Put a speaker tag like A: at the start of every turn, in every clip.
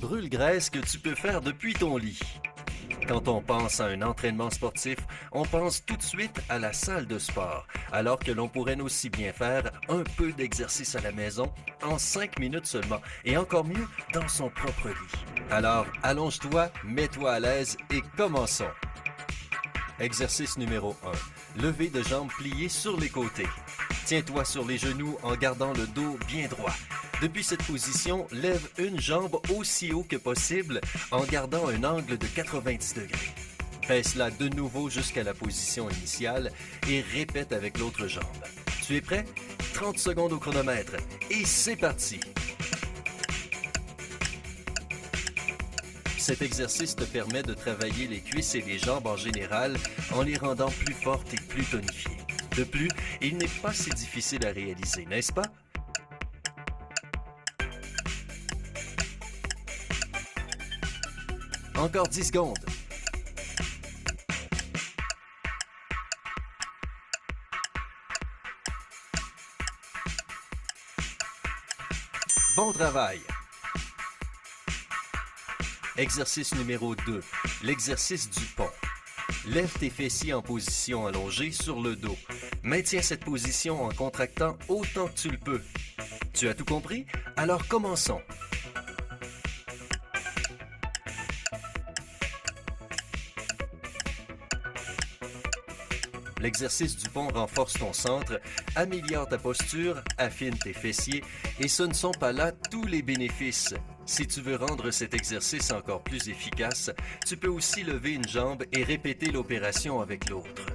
A: Brûle-graisse que tu peux faire depuis ton lit. Quand on pense à un entraînement sportif, on pense tout de suite à la salle de sport, alors que l'on pourrait aussi bien faire un peu d'exercice à la maison en 5 minutes seulement, et encore mieux dans son propre lit. Alors, allonge-toi, mets-toi à l'aise et commençons. Exercice numéro 1. Lever de jambes pliées sur les côtés. Tiens-toi sur les genoux en gardant le dos bien droit. Depuis cette position, lève une jambe aussi haut que possible en gardant un angle de 90 degrés. Baisse-la de nouveau jusqu'à la position initiale et répète avec l'autre jambe. Tu es prêt? 30 secondes au chronomètre et c'est parti! Cet exercice te permet de travailler les cuisses et les jambes en général en les rendant plus fortes et plus tonifiées. De plus, il n'est pas si difficile à réaliser, n'est-ce pas? Encore 10 secondes. Bon travail! Exercice numéro 2. L'exercice du pont. Lève tes fessiers en position allongée sur le dos. Maintiens cette position en contractant autant que tu le peux. Tu as tout compris? Alors commençons. L'exercice du pont renforce ton centre, améliore ta posture, affine tes fessiers et ce ne sont pas là tous les bénéfices. Si tu veux rendre cet exercice encore plus efficace, tu peux aussi lever une jambe et répéter l'opération avec l'autre.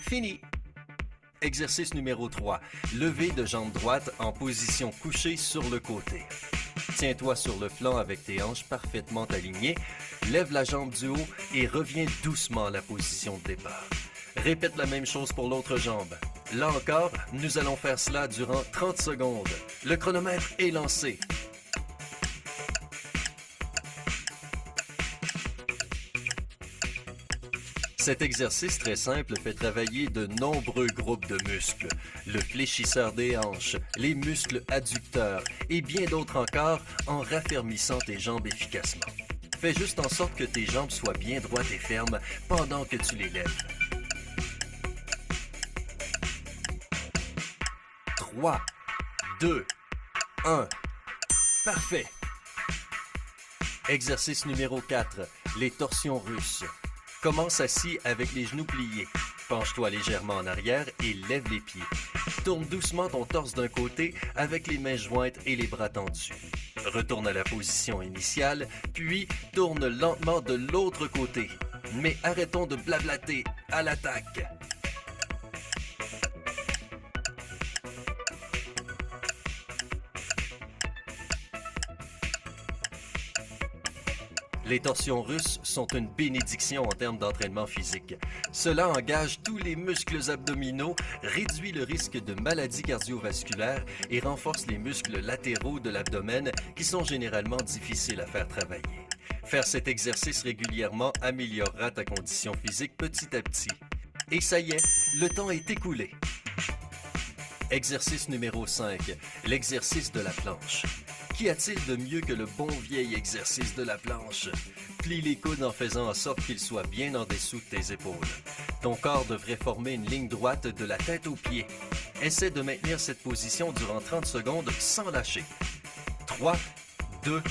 A: Fini! Exercice numéro 3. Lever de jambe droite en position couchée sur le côté. Tiens-toi sur le flanc avec tes hanches parfaitement alignées. Lève la jambe du haut et reviens doucement à la position de départ. Répète la même chose pour l'autre jambe. Là encore, nous allons faire cela durant 30 secondes. Le chronomètre est lancé. Cet exercice très simple fait travailler de nombreux groupes de muscles. Le fléchisseur des hanches, les muscles adducteurs et bien d'autres encore en raffermissant tes jambes efficacement. Fais juste en sorte que tes jambes soient bien droites et fermes pendant que tu les lèves. 3, 2, 1. Parfait! Exercice numéro 4. Les torsions russes. Commence assis avec les genoux pliés. Penche-toi légèrement en arrière et lève les pieds. Tourne doucement ton torse d'un côté avec les mains jointes et les bras tendus. Retourne à la position initiale, puis tourne lentement de l'autre côté. Mais arrêtons de blablater, à l'attaque! Les torsions russes sont une bénédiction en termes d'entraînement physique. Cela engage tous les muscles abdominaux, réduit le risque de maladies cardiovasculaires et renforce les muscles latéraux de l'abdomen qui sont généralement difficiles à faire travailler. Faire cet exercice régulièrement améliorera ta condition physique petit à petit. Et ça y est, le temps est écoulé. Exercice numéro 5. L'exercice de la planche. Qu'y a-t-il de mieux que le bon vieil exercice de la planche? Plie les coudes en faisant en sorte qu'ils soient bien en dessous de tes épaules. Ton corps devrait former une ligne droite de la tête aux pieds. Essaie de maintenir cette position durant 30 secondes sans lâcher. 3, 2,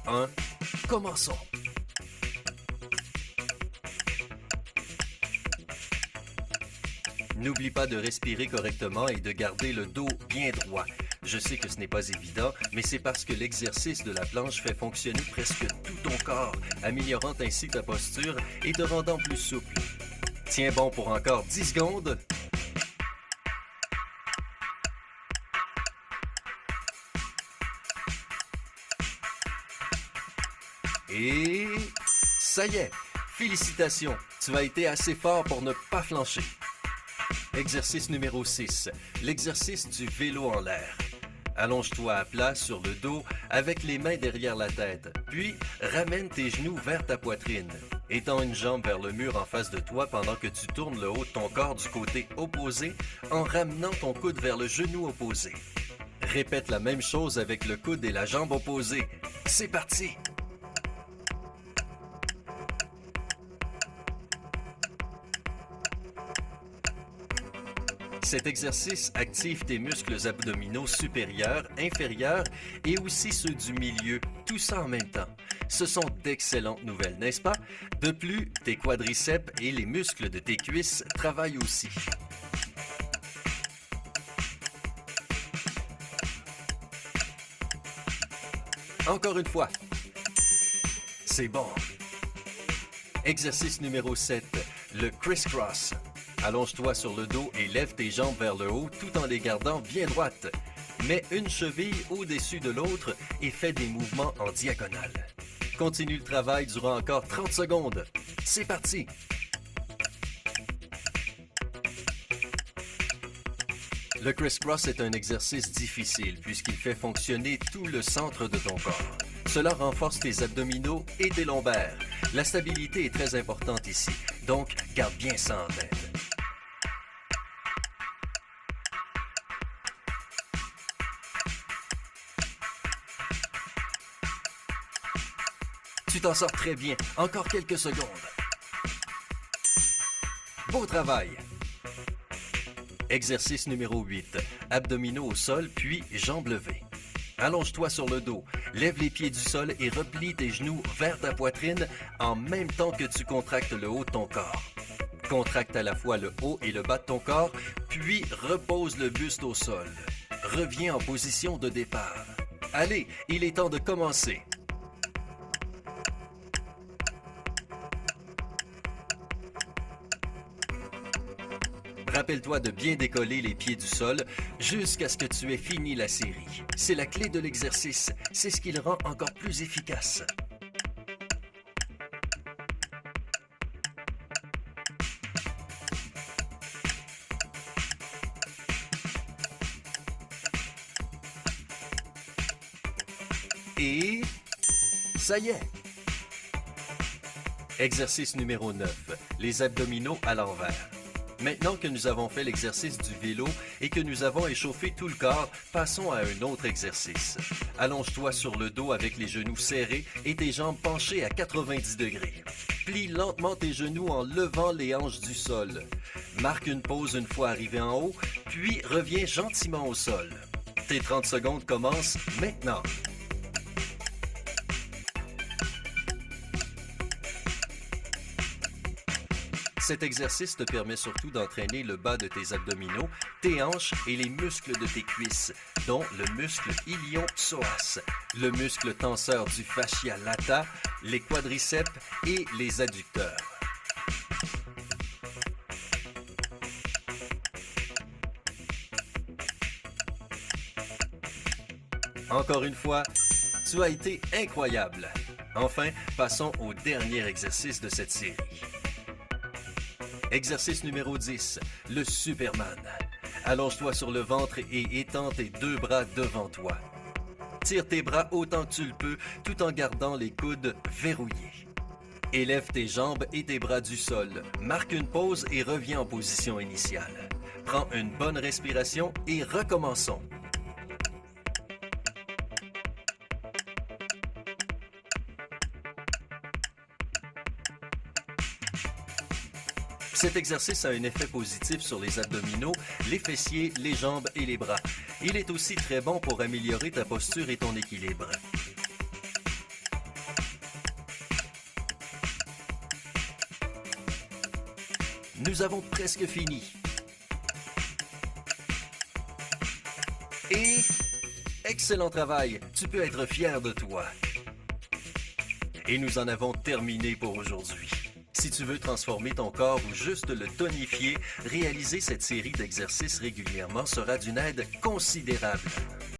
A: 1, commençons! N'oublie pas de respirer correctement et de garder le dos bien droit. Je sais que ce n'est pas évident, mais c'est parce que l'exercice de la planche fait fonctionner presque tout ton corps, améliorant ainsi ta posture et te rendant plus souple. Tiens bon pour encore 10 secondes. Et ça y est, félicitations, tu as été assez fort pour ne pas flancher. Exercice numéro 6, l'exercice du vélo en l'air. Allonge-toi à plat sur le dos avec les mains derrière la tête, puis ramène tes genoux vers ta poitrine. Étends une jambe vers le mur en face de toi pendant que tu tournes le haut de ton corps du côté opposé en ramenant ton coude vers le genou opposé. Répète la même chose avec le coude et la jambe opposée. C'est parti! Cet exercice active tes muscles abdominaux supérieurs, inférieurs et aussi ceux du milieu, tout ça en même temps. Ce sont d'excellentes nouvelles, n'est-ce pas? De plus, tes quadriceps et les muscles de tes cuisses travaillent aussi. Encore une fois. C'est bon. Exercice numéro 7, le criss-cross. Allonge-toi sur le dos et lève tes jambes vers le haut tout en les gardant bien droites. Mets une cheville au-dessus de l'autre et fais des mouvements en diagonale. Continue le travail durant encore 30 secondes. C'est parti! Le criss-cross est un exercice difficile puisqu'il fait fonctionner tout le centre de ton corps. Cela renforce tes abdominaux et tes lombaires. La stabilité est très importante ici, donc garde bien ça en tête. Tu t'en sors très bien. Encore quelques secondes. Beau travail! Exercice numéro 8. Abdominaux au sol, puis jambes levées. Allonge-toi sur le dos, lève les pieds du sol et replie tes genoux vers ta poitrine en même temps que tu contractes le haut de ton corps. Contracte à la fois le haut et le bas de ton corps, puis repose le buste au sol. Reviens en position de départ. Allez, il est temps de commencer. Rappelle-toi de bien décoller les pieds du sol jusqu'à ce que tu aies fini la série. C'est la clé de l'exercice. C'est ce qui le rend encore plus efficace. Et ça y est! Exercice numéro 9. Les abdominaux à l'envers. Maintenant que nous avons fait l'exercice du vélo et que nous avons échauffé tout le corps, passons à un autre exercice. Allonge-toi sur le dos avec les genoux serrés et tes jambes penchées à 90 degrés. Plie lentement tes genoux en levant les hanches du sol. Marque une pause une fois arrivé en haut, puis reviens gentiment au sol. Tes 30 secondes commencent maintenant. Cet exercice te permet surtout d'entraîner le bas de tes abdominaux, tes hanches et les muscles de tes cuisses, dont le muscle ilion-psoas, le muscle tenseur du fascia lata, les quadriceps et les adducteurs. Encore une fois, tu as été incroyable. Enfin, passons au dernier exercice de cette série. Exercice numéro 10, le Superman. Allonge-toi sur le ventre et étends tes deux bras devant toi. Tire tes bras autant que tu le peux tout en gardant les coudes verrouillés. Élève tes jambes et tes bras du sol. Marque une pause et reviens en position initiale. Prends une bonne respiration et recommençons. Cet exercice a un effet positif sur les abdominaux, les fessiers, les jambes et les bras. Il est aussi très bon pour améliorer ta posture et ton équilibre. Nous avons presque fini. Et excellent travail, tu peux être fier de toi. Et nous en avons terminé pour aujourd'hui. Si tu veux transformer ton corps ou juste le tonifier, réaliser cette série d'exercices régulièrement sera d'une aide considérable.